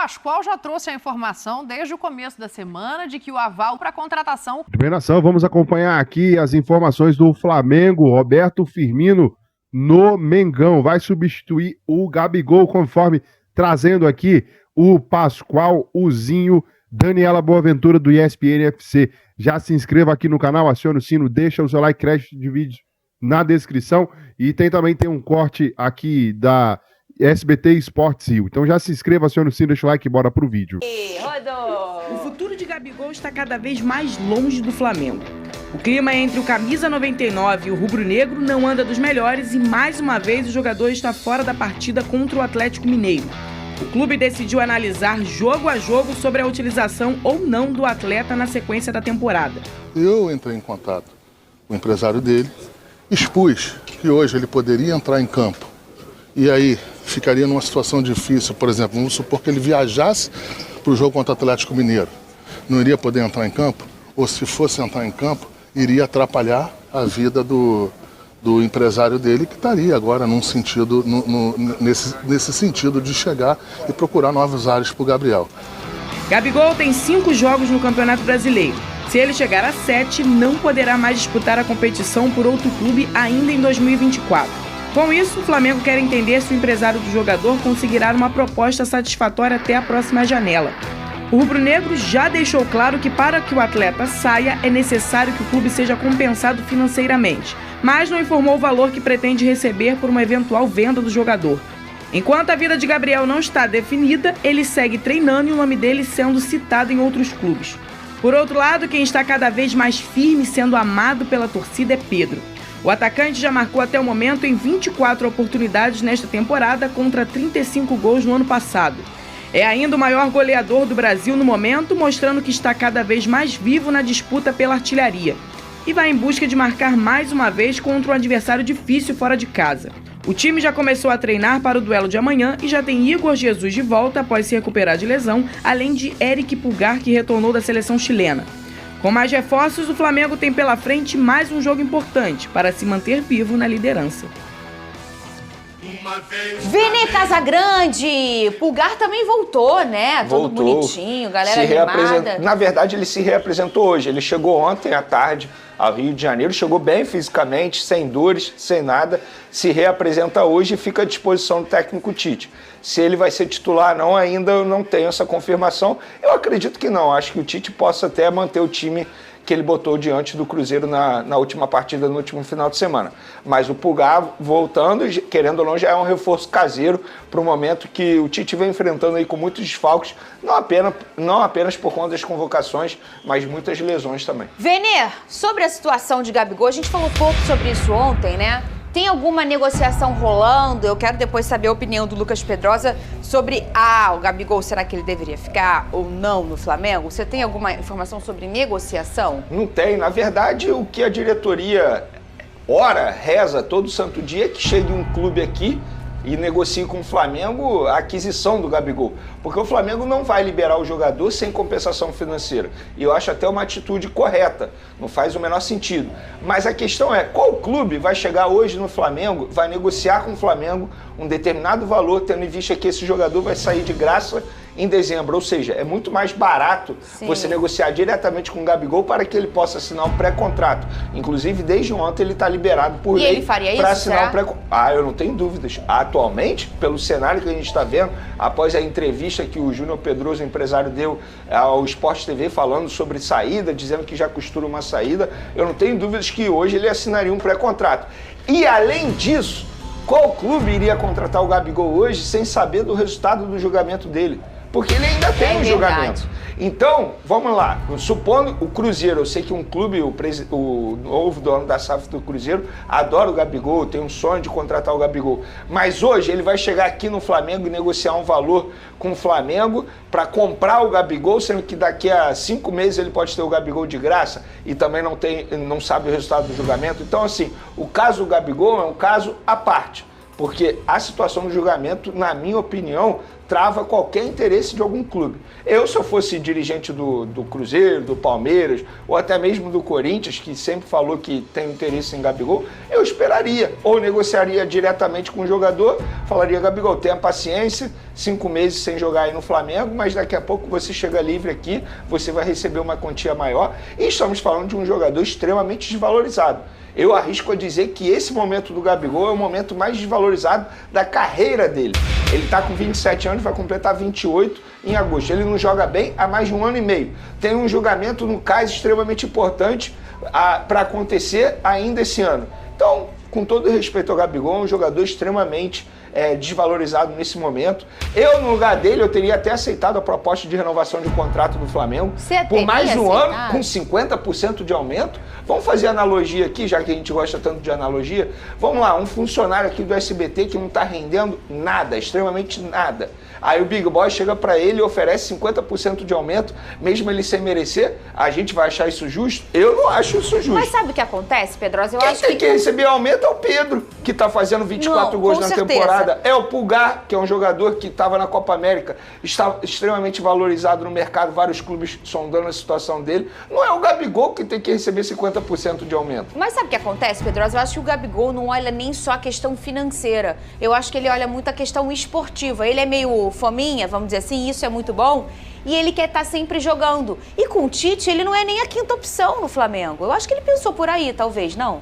Pascoal já trouxe a informação desde o começo da semana de que o aval para a contratação... Primeira ação, vamos acompanhar aqui as informações do Flamengo. Roberto Firmino no Mengão vai substituir o Gabigol, conforme trazendo aqui o Pascoal, o Zinho, Daniela Boaventura do ESPN FC. Já se inscreva aqui no canal, acione o sino, deixa o seu like, crédito de vídeo na descrição e também tem um corte aqui da SBT Esportes Rio. Então já se inscreva, acione o sino, deixa o like e bora pro vídeo. O futuro de Gabigol está cada vez mais longe do Flamengo. O clima entre o camisa 99 e o rubro-negro não anda dos melhores e mais uma vez o jogador está fora da partida contra o Atlético Mineiro. O clube decidiu analisar jogo a jogo sobre a utilização ou não do atleta na sequência da temporada. Eu entrei em contato com o empresário dele, expus que hoje ele poderia entrar em campo e aí ficaria numa situação difícil, por exemplo, vamos supor que ele viajasse para o jogo contra o Atlético Mineiro, não iria poder entrar em campo, ou se fosse entrar em campo, iria atrapalhar a vida do empresário dele, que estaria agora num sentido, nesse sentido de chegar e procurar novos ares para o Gabriel. Gabigol tem 5 jogos no Campeonato Brasileiro. Se ele chegar a 7, não poderá mais disputar a competição por outro clube ainda em 2024. Com isso, o Flamengo quer entender se o empresário do jogador conseguirá uma proposta satisfatória até a próxima janela. O rubro-negro já deixou claro que para que o atleta saia é necessário que o clube seja compensado financeiramente, mas não informou o valor que pretende receber por uma eventual venda do jogador. Enquanto a vida de Gabriel não está definida, ele segue treinando e o nome dele sendo citado em outros clubes. Por outro lado, quem está cada vez mais firme sendo amado pela torcida é Pedro. O atacante já marcou até o momento em 24 oportunidades nesta temporada contra 35 gols no ano passado. É ainda o maior goleador do Brasil no momento, mostrando que está cada vez mais vivo na disputa pela artilharia. E vai em busca de marcar mais uma vez contra um adversário difícil fora de casa. O time já começou a treinar para o duelo de amanhã e já tem Igor Jesus de volta após se recuperar de lesão, além de Eric Pulgar, que retornou da seleção chilena. Com mais reforços, o Flamengo tem pela frente mais um jogo importante para se manter vivo na liderança. Vini Casagrande, Pulgar também voltou, né? Todo bonitinho, galera animada. Na verdade, ele se reapresentou hoje. Ele chegou ontem à tarde ao Rio de Janeiro, chegou bem fisicamente, sem dores, sem nada, se reapresenta hoje e fica à disposição do técnico Tite. Se ele vai ser titular ou não, ainda eu não tenho essa confirmação. Eu acredito que não, acho que o Tite possa até manter o time que ele botou diante do Cruzeiro na última partida, no último final de semana. Mas o Pulgar voltando, querendo ou não, já é um reforço caseiro para o momento que o Tite vem enfrentando aí com muitos desfalques, não apenas por conta das convocações, mas muitas lesões também. Vene, sobre a situação de Gabigol, a gente falou pouco sobre isso ontem, né? Tem alguma negociação rolando? Eu quero depois saber a opinião do Lucas Pedrosa sobre o Gabigol, será que ele deveria ficar ou não no Flamengo? Você tem alguma informação sobre negociação? Não tem. Na verdade, o que a diretoria reza todo santo dia é que chegue um clube aqui e negocie com o Flamengo a aquisição do Gabigol. Porque o Flamengo não vai liberar o jogador sem compensação financeira. E eu acho até uma atitude correta, não faz o menor sentido. Mas a questão é, qual clube vai chegar hoje no Flamengo, vai negociar com o Flamengo um determinado valor, tendo em vista que esse jogador vai sair de graça em dezembro, ou seja, é muito mais barato você negociar diretamente com o Gabigol para que ele possa assinar um pré-contrato. Inclusive, desde ontem ele está liberado por lei para assinar um pré-contrato. Eu não tenho dúvidas. Atualmente, pelo cenário que a gente está vendo, após a entrevista que o Júnior Pedroso, empresário, deu ao Sport TV falando sobre saída, dizendo que já costura uma saída, eu não tenho dúvidas que hoje ele assinaria um pré-contrato. E além disso, qual clube iria contratar o Gabigol hoje sem saber do resultado do julgamento dele? Porque ele ainda tem um julgamento. Então, vamos lá. Supondo o Cruzeiro, eu sei que um clube, o novo dono da SAF do Cruzeiro, adora o Gabigol, tem um sonho de contratar o Gabigol. Mas hoje ele vai chegar aqui no Flamengo e negociar um valor com o Flamengo para comprar o Gabigol, sendo que daqui a 5 meses ele pode ter o Gabigol de graça e também não sabe o resultado do julgamento. Então, assim, o caso do Gabigol é um caso à parte. Porque a situação do julgamento, na minha opinião, trava qualquer interesse de algum clube. Eu, se eu fosse dirigente do Cruzeiro, do Palmeiras, ou até mesmo do Corinthians, que sempre falou que tem interesse em Gabigol, eu esperaria, ou negociaria diretamente com o jogador, falaria, Gabigol, tenha paciência, 5 meses sem jogar aí no Flamengo, mas daqui a pouco você chega livre aqui, você vai receber uma quantia maior, e estamos falando de um jogador extremamente desvalorizado. Eu arrisco a dizer que esse momento do Gabigol é o momento mais desvalorizado da carreira dele. Ele está com 27 anos, vai completar 28 em agosto. Ele não joga bem há mais de 1 ano e meio. Tem um julgamento no CAS extremamente importante para acontecer ainda esse ano. Então, com todo respeito ao Gabigol, é um jogador extremamente desvalorizado nesse momento. Eu, no lugar dele, eu teria até aceitado a proposta de renovação de contrato do Flamengo por mais um ano, com 50% de aumento. Vamos fazer analogia aqui, já que a gente gosta tanto de analogia. Vamos lá, um funcionário aqui do SBT que não está rendendo nada, extremamente nada. Aí o Big Boy chega para ele e oferece 50% de aumento, mesmo ele sem merecer. A gente vai achar isso justo? Eu não acho isso justo. Mas sabe o que acontece, Pedrosa? Quem tem que receber aumento é o Pedro, que está fazendo 24 gols na temporada. É o Pulgar, que é um jogador que estava na Copa América, está extremamente valorizado no mercado, vários clubes sondando a situação dele. Não é o Gabigol que tem que receber 50% de aumento. Mas sabe o que acontece, Pedrosa? Eu acho que o Gabigol não olha nem só a questão financeira. Eu acho que ele olha muito a questão esportiva. Ele é meio fominha, vamos dizer assim, isso é muito bom. E ele quer estar sempre jogando. E com o Tite, ele não é nem a quinta opção no Flamengo. Eu acho que ele pensou por aí, talvez, não?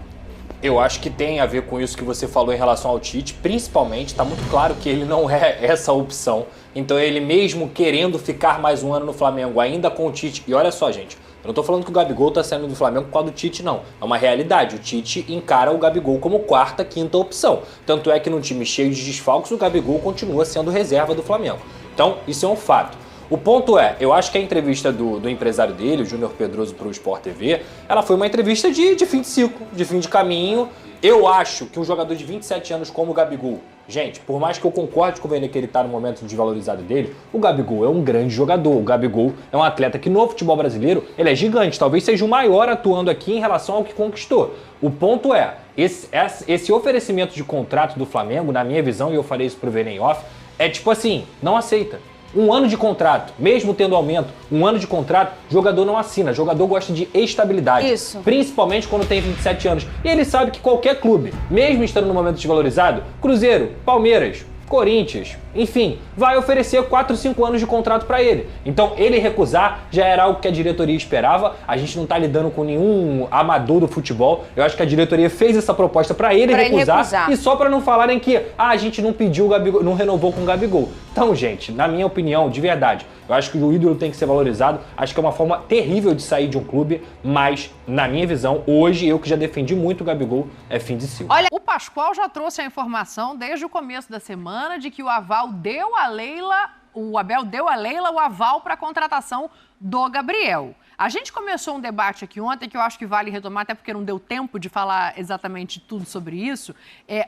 Eu acho que tem a ver com isso que você falou em relação ao Tite, principalmente, está muito claro que ele não é essa opção. Então ele mesmo querendo ficar mais um ano no Flamengo, ainda com o Tite, e olha só, gente, eu não estou falando que o Gabigol está saindo do Flamengo por causa do Tite, não. É uma realidade, o Tite encara o Gabigol como quarta, quinta opção. Tanto é que num time cheio de desfalques, o Gabigol continua sendo reserva do Flamengo. Então, isso é um fato. O ponto é, eu acho que a entrevista do empresário dele, o Júnior Pedroso, para o Sport TV, ela foi uma entrevista de fim de ciclo, de fim de caminho. Eu acho que um jogador de 27 anos como o Gabigol, gente, por mais que eu concorde com o Vene que ele está no momento desvalorizado dele, o Gabigol é um grande jogador. O Gabigol é um atleta que no futebol brasileiro, ele é gigante, talvez seja o maior atuando aqui em relação ao que conquistou. O ponto é, esse oferecimento de contrato do Flamengo, na minha visão, e eu falei isso pro Vene off, é tipo assim, não aceita. 1 ano de contrato, mesmo tendo aumento, 1 ano de contrato, jogador não assina. Jogador gosta de estabilidade. Isso. Principalmente quando tem 27 anos. E ele sabe que qualquer clube, mesmo estando no momento desvalorizado, Cruzeiro, Palmeiras, Corinthians, enfim, vai oferecer 4, 5 anos de contrato para ele. Então, ele recusar já era algo que a diretoria esperava. A gente não tá lidando com nenhum amador do futebol. Eu acho que a diretoria fez essa proposta para ele recusar. E só para não falarem que a gente não pediu o Gabigol, não renovou com o Gabigol. Então, gente, na minha opinião, de verdade, eu acho que o ídolo tem que ser valorizado. Acho que é uma forma terrível de sair de um clube, mas, na minha visão, hoje, eu que já defendi muito o Gabigol, é fim de ciclo. Olha, o Pascoal já trouxe a informação desde o começo da semana de que o Abel deu a Leila o aval para a contratação do Gabriel. A gente começou um debate aqui ontem que eu acho que vale retomar, até porque não deu tempo de falar exatamente tudo sobre isso,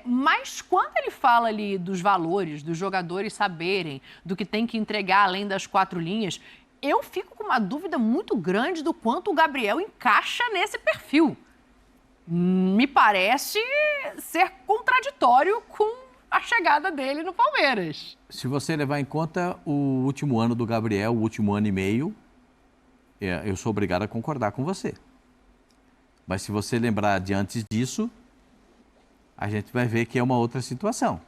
mas quando ele fala ali dos valores, dos jogadores saberem, do que tem que entregar além das 4 linhas, eu fico com uma dúvida muito grande do quanto o Gabriel encaixa nesse perfil. Me parece ser contraditório com a chegada dele no Palmeiras. Se você levar em conta o último ano do Gabriel, o último ano e meio, eu sou obrigado a concordar com você. Mas se você lembrar de antes disso, a gente vai ver que é uma outra situação.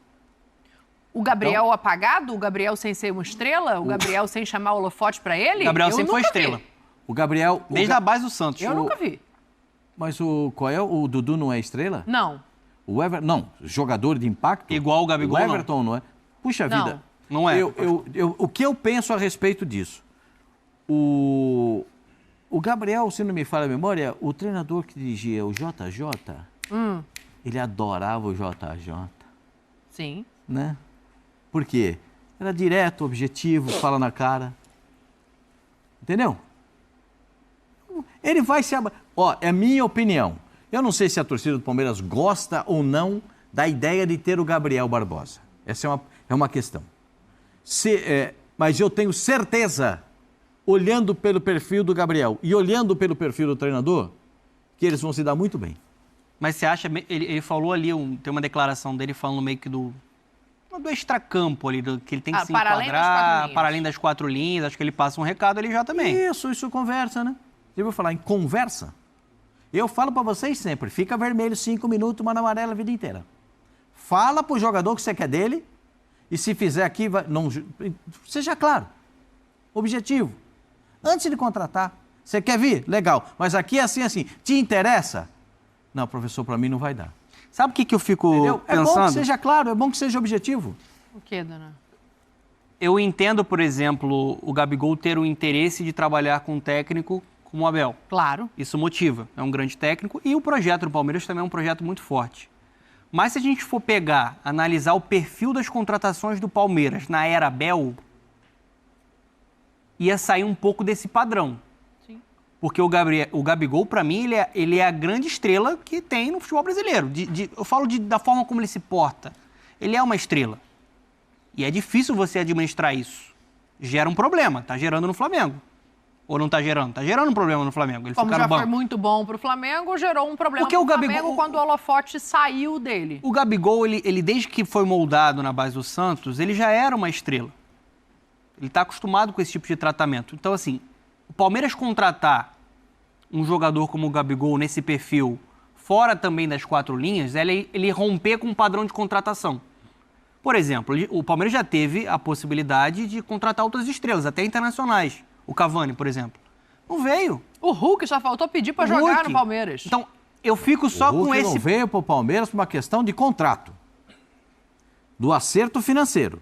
O Gabriel então, apagado? O Gabriel sem ser uma estrela? O Gabriel sem chamar o holofote para ele? O Gabriel sempre foi estrela. O Gabriel... Desde a base do Santos. Eu nunca vi. Mas qual é? O Dudu não é estrela? Não. O Everton, não, jogador de impacto? Igual o Gabigol, o Everton não é? Puxa vida. Não é. O que eu penso a respeito disso? O Gabriel, se não me falha a memória, o treinador que dirigia o JJ, ele adorava o JJ. Sim. Né? Por quê? Era direto, objetivo, fala na cara. Entendeu? Ele vai se... é a minha opinião. Eu não sei se a torcida do Palmeiras gosta ou não da ideia de ter o Gabriel Barbosa. Essa é uma questão. Mas eu tenho certeza, olhando pelo perfil do Gabriel e olhando pelo perfil do treinador, que eles vão se dar muito bem. Mas você acha... Ele falou ali, tem uma declaração dele falando meio que do extracampo ali, que ele tem que se para além das quatro enquadrar, linhas. para além das 4 linhas. Acho que ele passa um recado ali já também. Isso conversa, né? Eu vou falar em conversa. Eu falo pra vocês sempre, fica vermelho 5 minutos, manda amarelo a vida inteira. Fala pro jogador que você quer dele, e se fizer aqui, não, seja claro, objetivo. Antes de contratar, você quer vir? Legal, mas aqui é assim, te interessa? Não, professor, pra mim não vai dar. Sabe o que eu fico Entendeu? pensando? É bom que seja claro, é bom que seja objetivo. O quê, dona? Eu entendo, por exemplo, o Gabigol ter o interesse de trabalhar com um técnico como o Abel. Claro. Isso motiva, é um grande técnico e o projeto do Palmeiras também é um projeto muito forte. Mas se a gente for pegar, analisar o perfil das contratações do Palmeiras na era Abel, ia sair um pouco desse padrão. Sim. Porque o Gabigol, para mim, ele é a grande estrela que tem no futebol brasileiro. Eu falo da forma como ele se porta. Ele é uma estrela. E é difícil você administrar isso. Gera um problema, tá gerando no Flamengo. Ou não tá gerando? Tá gerando um problema no Flamengo. Ele Como fica já no banco. foi muito bom pro Flamengo, gerou um problema Porque pro o Gabigol- Flamengo quando o holofote saiu dele. O Gabigol, ele desde que foi moldado na base do Santos, ele já era uma estrela. Ele está acostumado com esse tipo de tratamento. Então, assim, o Palmeiras contratar um jogador como o Gabigol nesse perfil, fora também das 4 linhas, ele romper com um padrão de contratação. Por exemplo, o Palmeiras já teve a possibilidade de contratar outras estrelas, até internacionais. O Cavani, por exemplo. Não veio. O Hulk só faltou pedir pra O jogar Hulk. no Palmeiras. Então, eu fico só o Hulk com esse... não veio pro Palmeiras por uma questão de contrato. Do acerto financeiro.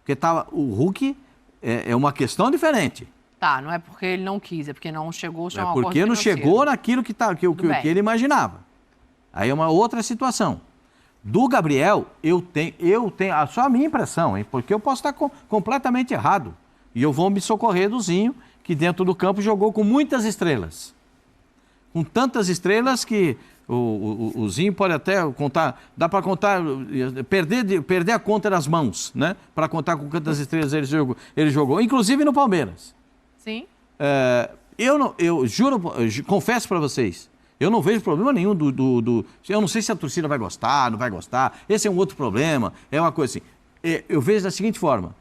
Porque o Hulk é uma questão diferente. Tá, não é porque ele não quis, é porque não chegou a É um porque acordo não financeiro. chegou naquilo que bem. ele imaginava. Aí é uma outra situação. Do Gabriel, eu tenho só a minha impressão, hein? Porque eu posso estar completamente errado. E eu vou me socorrer do Zinho, que dentro do campo jogou com muitas estrelas. Com tantas estrelas que o Zinho pode até contar, dá para contar, perder a conta nas mãos, né? Para contar com quantas estrelas ele jogou, inclusive no Palmeiras. Sim. Eu juro, confesso para vocês, eu não vejo problema nenhum eu não sei se a torcida vai gostar, não vai gostar, esse é um outro problema, é uma coisa assim. Eu vejo da seguinte forma,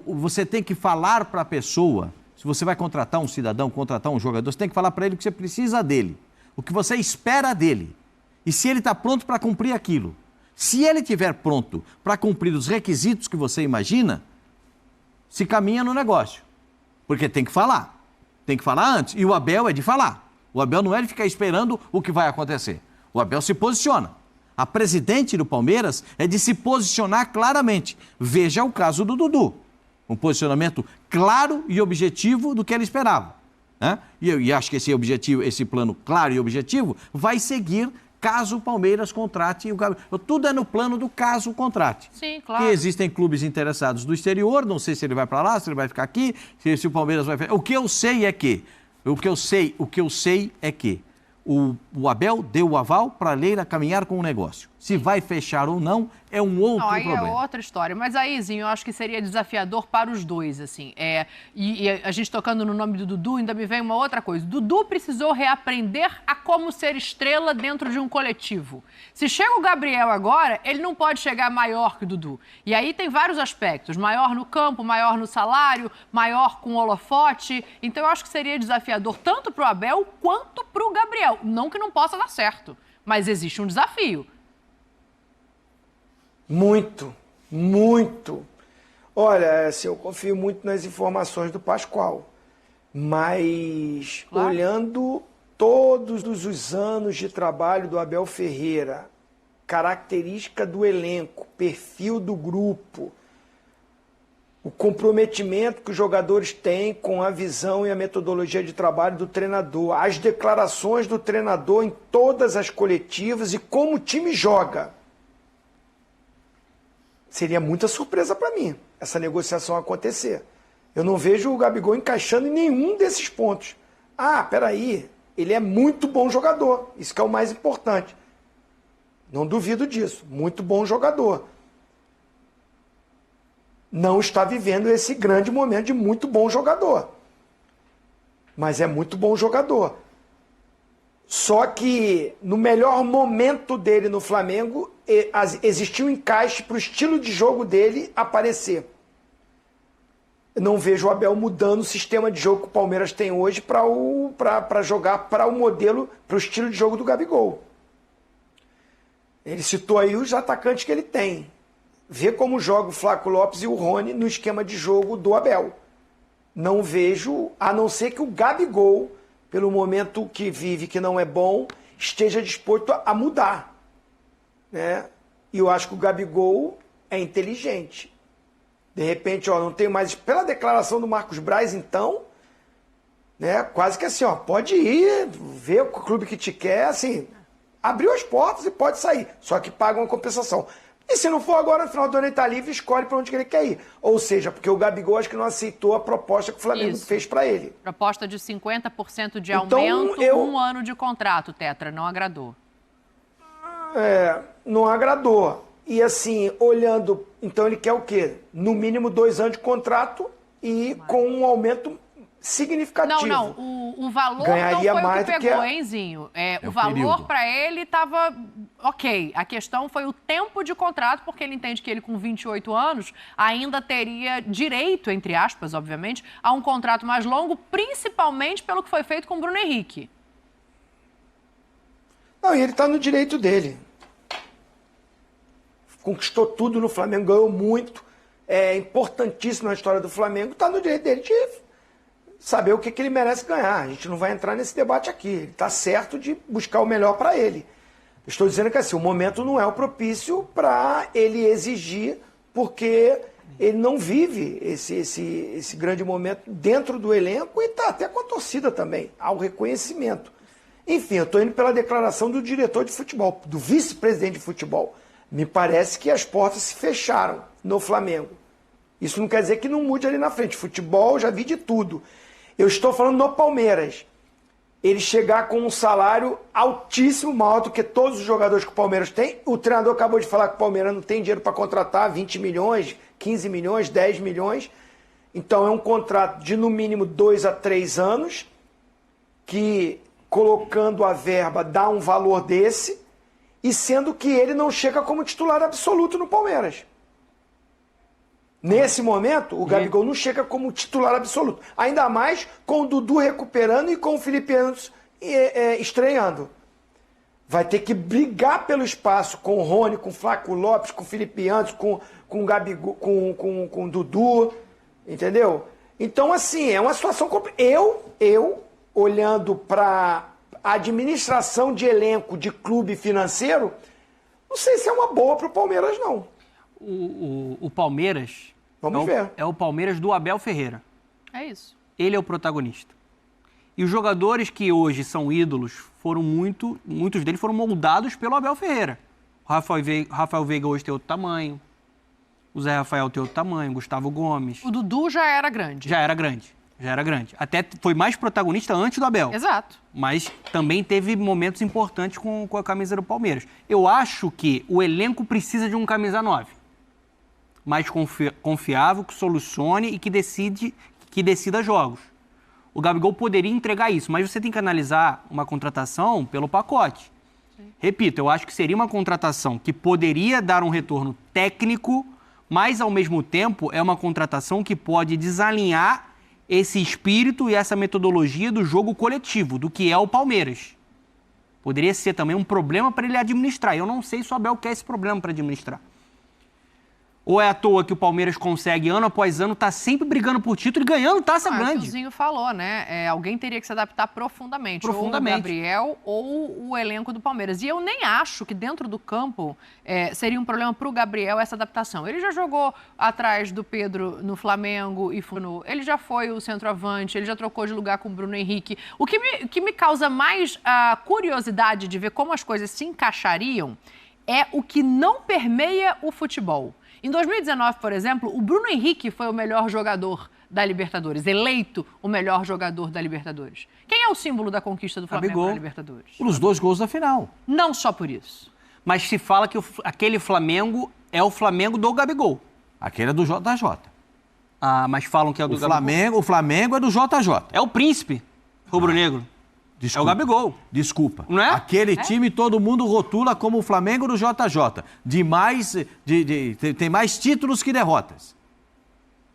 você tem que falar para a pessoa, se você vai contratar um cidadão, contratar um jogador, você tem que falar para ele o que você precisa dele, o que você espera dele, e se ele está pronto para cumprir aquilo. Se ele estiver pronto para cumprir os requisitos que você imagina, se caminha no negócio. Porque tem que falar antes. E o Abel é de falar. O Abel não é de ficar esperando o que vai acontecer. O Abel se posiciona. A presidente do Palmeiras é de se posicionar claramente. Veja o caso do Dudu. Um posicionamento claro e objetivo do que ela esperava. Né? E acho que esse plano claro e objetivo vai seguir caso o Palmeiras contrate o Gabriel. Tudo é no plano do caso contrate. Sim, claro. Que existem clubes interessados do exterior, não sei se ele vai para lá, se ele vai ficar aqui, se o Palmeiras vai... O que eu sei é que o Abel deu o aval para a Leila caminhar com o negócio. Se vai fechar ou não, é um outro aí problema. É outra história. Mas aí, Zinho, eu acho que seria desafiador para os dois, assim. E a gente tocando no nome do Dudu, ainda me vem uma outra coisa. Dudu precisou reaprender a como ser estrela dentro de um coletivo. Se chega o Gabriel agora, ele não pode chegar maior que o Dudu. E aí tem vários aspectos. Maior no campo, maior no salário, maior com holofote. Então eu acho que seria desafiador tanto para o Abel quanto para o Gabriel. Não que não possa dar certo, mas existe um desafio. Muito, muito. Olha, assim, eu confio muito nas informações do Pascoal, mas Claro. olhando todos os anos de trabalho do Abel Ferreira, característica do elenco, perfil do grupo, o comprometimento que os jogadores têm com a visão e a metodologia de trabalho do treinador, as declarações do treinador em todas as coletivas e como o time joga. Seria muita surpresa para mim essa negociação acontecer. Eu não vejo o Gabigol encaixando em nenhum desses pontos. Peraí, ele é muito bom jogador, isso que é o mais importante. Não duvido disso, muito bom jogador. Não está vivendo esse grande momento de muito bom jogador. Mas é muito bom jogador. Só que no melhor momento dele no Flamengo, existir um encaixe para o estilo de jogo dele aparecer. Eu não vejo o Abel mudando o sistema de jogo que o Palmeiras tem hoje para jogar para o modelo, para o estilo de jogo do Gabigol. Ele citou aí os atacantes que ele tem. Vê como joga o Flaco Lopes e o Rony no esquema de jogo do Abel. Não vejo, a não ser que o Gabigol, pelo momento que vive, que não é bom, esteja disposto a mudar. Né? E eu acho que o Gabigol é inteligente. De repente, não tem mais... Pela declaração do Marcos Braz, então, né, quase que assim, pode ir, ver o clube que te quer, assim, abriu as portas e pode sair, só que paga uma compensação. E se não for agora, no final do ano ele está livre, escolhe para onde que ele quer ir. Ou seja, porque o Gabigol acho que não aceitou a proposta que o Flamengo fez para ele. Proposta de 50% de aumento, um ano de contrato, Tetra, não agradou. Não agradou. E assim, olhando, então ele quer o quê? No mínimo 2 anos de contrato e com um aumento significativo. Não, o valor ganharia não foi mais o que pegou, hein, Zinho? O valor para ele estava ok. A questão foi o tempo de contrato, porque ele entende que ele com 28 anos ainda teria direito, entre aspas, obviamente, a um contrato mais longo, principalmente pelo que foi feito com o Bruno Henrique. Não, e ele está no direito dele. Conquistou tudo no Flamengo, ganhou muito, é importantíssimo na história do Flamengo, está no direito dele de saber o que ele merece ganhar. A gente não vai entrar nesse debate aqui. Ele está certo de buscar o melhor para ele. Estou dizendo que assim, o momento não é o propício para ele exigir, porque ele não vive esse grande momento dentro do elenco e está até com a torcida também, ao reconhecimento. Enfim, eu estou indo pela declaração do diretor de futebol, do vice-presidente de futebol. Me parece que as portas se fecharam no Flamengo. Isso não quer dizer que não mude ali na frente. Futebol, já vi de tudo. Eu estou falando no Palmeiras. Ele chegar com um salário altíssimo, maior do que todos os jogadores que o Palmeiras tem. O treinador acabou de falar que o Palmeiras não tem dinheiro para contratar 20 milhões, 15 milhões, 10 milhões. Então é um contrato de no mínimo 2 a 3 anos, que colocando a verba dá um valor desse, e sendo que ele não chega como titular absoluto no Palmeiras. Nesse momento, o Gabigol não chega como titular absoluto. Ainda mais com o Dudu recuperando e com o Felipe Anderson estreando. Vai ter que brigar pelo espaço com o Rony, com o Flaco Lopes, com o Felipe Anderson, com o Gabigol, com o Dudu, entendeu? Então, assim, é uma situação complicada. Eu olhando para a administração de elenco de clube financeiro, não sei se é uma boa para o Palmeiras, não. O Palmeiras é o Palmeiras do Abel Ferreira. É isso. Ele é o protagonista. E os jogadores que hoje são ídolos muitos deles foram moldados pelo Abel Ferreira. O Rafael Veiga hoje tem outro tamanho. O Zé Rafael tem outro tamanho. Gustavo Gomes. O Dudu já era grande. Já era grande. Até foi mais protagonista antes do Abel. Exato. Mas também teve momentos importantes com a camisa do Palmeiras. Eu acho que o elenco precisa de um camisa 9. Mais confiável, que solucione e que decida jogos. O Gabigol poderia entregar isso, mas você tem que analisar uma contratação pelo pacote. Sim. Repito, eu acho que seria uma contratação que poderia dar um retorno técnico, mas ao mesmo tempo é uma contratação que pode desalinhar esse espírito e essa metodologia do jogo coletivo, do que é o Palmeiras. Poderia ser também um problema para ele administrar. Eu não sei se o Abel quer esse problema para administrar. Ou é à toa que o Palmeiras consegue, ano após ano, tá sempre brigando por título e ganhando taça grande. O que o Zinho falou, né? Alguém teria que se adaptar profundamente. Ou o Gabriel ou o elenco do Palmeiras. E eu nem acho que dentro do campo seria um problema para o Gabriel essa adaptação. Ele já jogou atrás do Pedro no Flamengo e ele já foi o centroavante, ele já trocou de lugar com o Bruno Henrique. O que me causa mais curiosidade de ver como as coisas se encaixariam é o que não permeia o futebol. Em 2019, por exemplo, o Bruno Henrique foi o melhor jogador da Libertadores, eleito o melhor jogador da Libertadores. Quem é o símbolo da conquista do Flamengo na Libertadores? Os 2 gols da final. Não só por isso. Mas se fala que aquele Flamengo é o Flamengo do Gabigol. Aquele é do JJ. Ah, mas falam que é do Gabigol. O Flamengo é do JJ. É o príncipe rubro-negro. É o Gabigol. Desculpa. Não é? Aquele time todo mundo rotula como o Flamengo do JJ. Tem mais títulos que derrotas.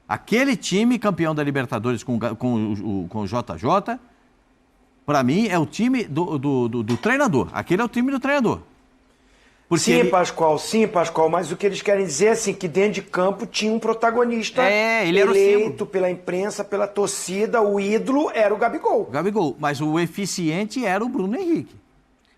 Aquele time campeão da Libertadores com o JJ, para mim, é o time do treinador. Aquele é o time do treinador. Porque sim, Pascoal, mas o que eles querem dizer é assim, que dentro de campo tinha um protagonista ele era eleito pela imprensa, pela torcida, o ídolo era o Gabigol. Mas o eficiente era o Bruno Henrique.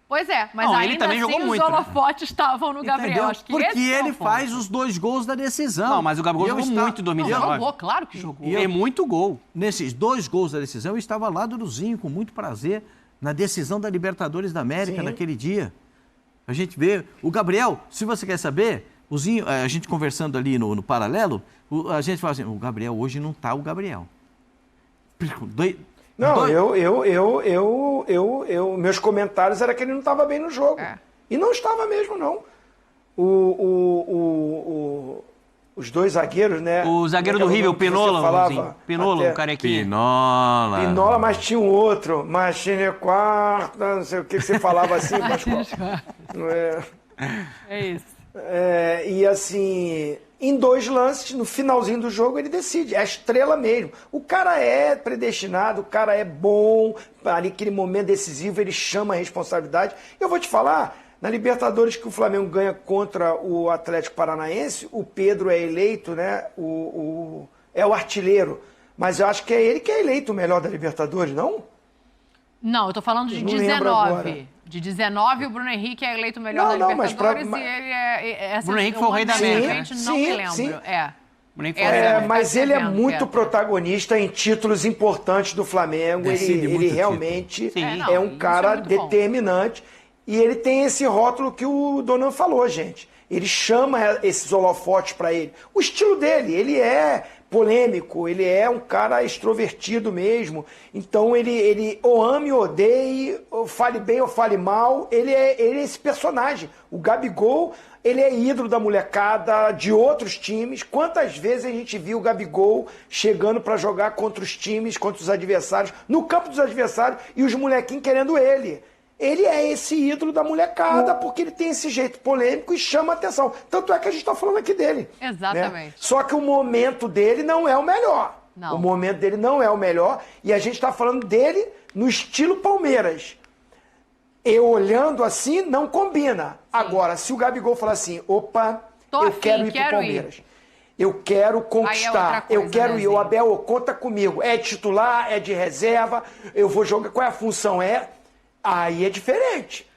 Pois é, mas Não, ainda ele também assim jogou os muito, né? holofotes estavam no Gabriel. Entendeu? Acho que Porque esse é o ele ponto. faz os 2 gols da decisão. Não, mas o Gabigol jogou muito em 2019. Jogou, claro que jogou. É muito gol. Nesses 2 gols da decisão, eu estava ao lado do Zinho, com muito prazer, na decisão da Libertadores da América, naquele dia. A gente vê, o Gabriel, se você quer saber, o Zinho, a gente conversando ali no paralelo, a gente fala assim, o Gabriel hoje não tá o Gabriel. Não, meus comentários era que ele não estava bem no jogo. E não estava mesmo, não. Os 2 zagueiros, né? O zagueiro do River, o Pinola, Pinola, o carequinha. Pinola, mas tinha um outro, Machine Quarta, não sei o que você falava assim, Pascoal. É isso. E assim, em 2 lances, no finalzinho do jogo, ele decide. É a estrela mesmo. O cara é predestinado, o cara é bom. Ali, aquele momento decisivo, ele chama a responsabilidade. Eu vou te falar, na Libertadores que o Flamengo ganha contra o Atlético Paranaense, o Pedro é eleito, né? É o artilheiro. Mas eu acho que é ele que é eleito o melhor da Libertadores, não? Não, eu tô falando de 19. De 19, o Bruno Henrique é eleito o melhor da Libertadores e ele é... Bruno Henrique foi o rei da América. Não me lembro. Sim. Mas ele é muito protagonista em títulos importantes do Flamengo. Ele realmente é um cara determinante. E ele tem esse rótulo que o Donan falou, gente. Ele chama esses holofotes para ele. O estilo dele, ele é polêmico, ele é um cara extrovertido mesmo. Então ele ou ame ou odeie, ou fale bem ou fale mal, ele é esse personagem. O Gabigol, ele é ídolo da molecada, de outros times. Quantas vezes a gente viu o Gabigol chegando para jogar contra os times, contra os adversários, no campo dos adversários, e os molequinhos querendo ele. Ele é esse ídolo da molecada porque ele tem esse jeito polêmico e chama a atenção. Tanto é que a gente está falando aqui dele. Exatamente. Né? Só que o momento dele não é o melhor. Não. O momento dele não é o melhor e a gente está falando dele no estilo Palmeiras. Eu olhando assim, não combina. Sim. Agora, se o Gabigol falar assim, opa, eu quero ir pro Palmeiras. Eu quero conquistar, eu quero ir. O Abel, conta comigo. É titular, é de reserva, eu vou jogar. Qual é a função? Aí é diferente.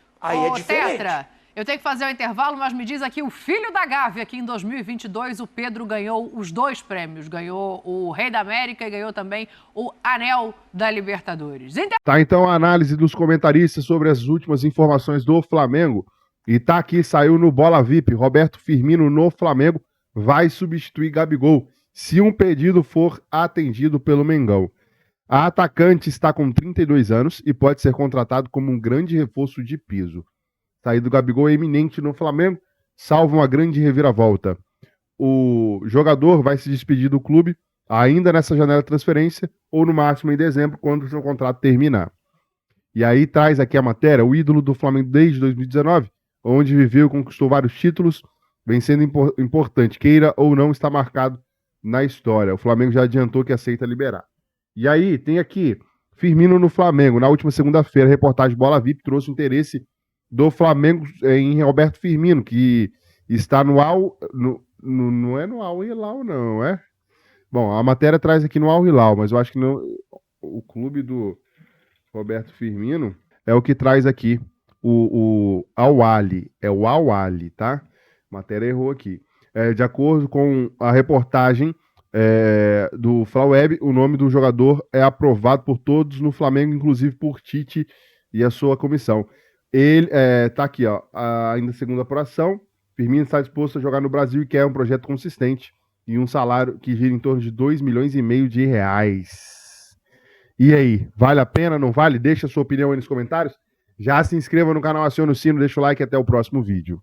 Tetra, eu tenho que fazer o intervalo, mas me diz aqui, o filho da Gávea, que em 2022 o Pedro ganhou os 2 prêmios. Ganhou o Rei da América e ganhou também o Anel da Libertadores. Tá, então a análise dos comentaristas sobre as últimas informações do Flamengo. E tá aqui, saiu no Bola VIP. Roberto Firmino no Flamengo vai substituir Gabigol, se um pedido for atendido pelo Mengão. A atacante está com 32 anos e pode ser contratado como um grande reforço de piso. Saída do Gabigol é iminente no Flamengo, salvo uma grande reviravolta. O jogador vai se despedir do clube ainda nessa janela de transferência ou no máximo em dezembro, quando o seu contrato terminar. E aí traz aqui a matéria, o ídolo do Flamengo desde 2019, onde viveu e conquistou vários títulos, vem sendo importante, queira ou não, está marcado na história. O Flamengo já adiantou que aceita liberar. E aí, tem aqui, Firmino no Flamengo. Na última segunda-feira, a reportagem Bola VIP trouxe o interesse do Flamengo em Roberto Firmino, que está no não é no Al Hilal, não, é? Bom, a matéria traz aqui no Al Hilal, mas eu acho que o clube do Roberto Firmino é o que traz aqui o Al Ahly. É o Al Ahly, tá? A matéria errou aqui. De acordo com a reportagem do Flaweb, o nome do jogador é aprovado por todos no Flamengo, inclusive por Tite e a sua comissão. Ele tá aqui, ó, ainda segunda apuração. Firmino está disposto a jogar no Brasil e quer um projeto consistente e um salário que gira em torno de 2,5 milhões de reais. E aí, vale a pena, não vale? Deixa a sua opinião aí nos comentários. Já se inscreva no canal, acione o sino, deixa o like e até o próximo vídeo.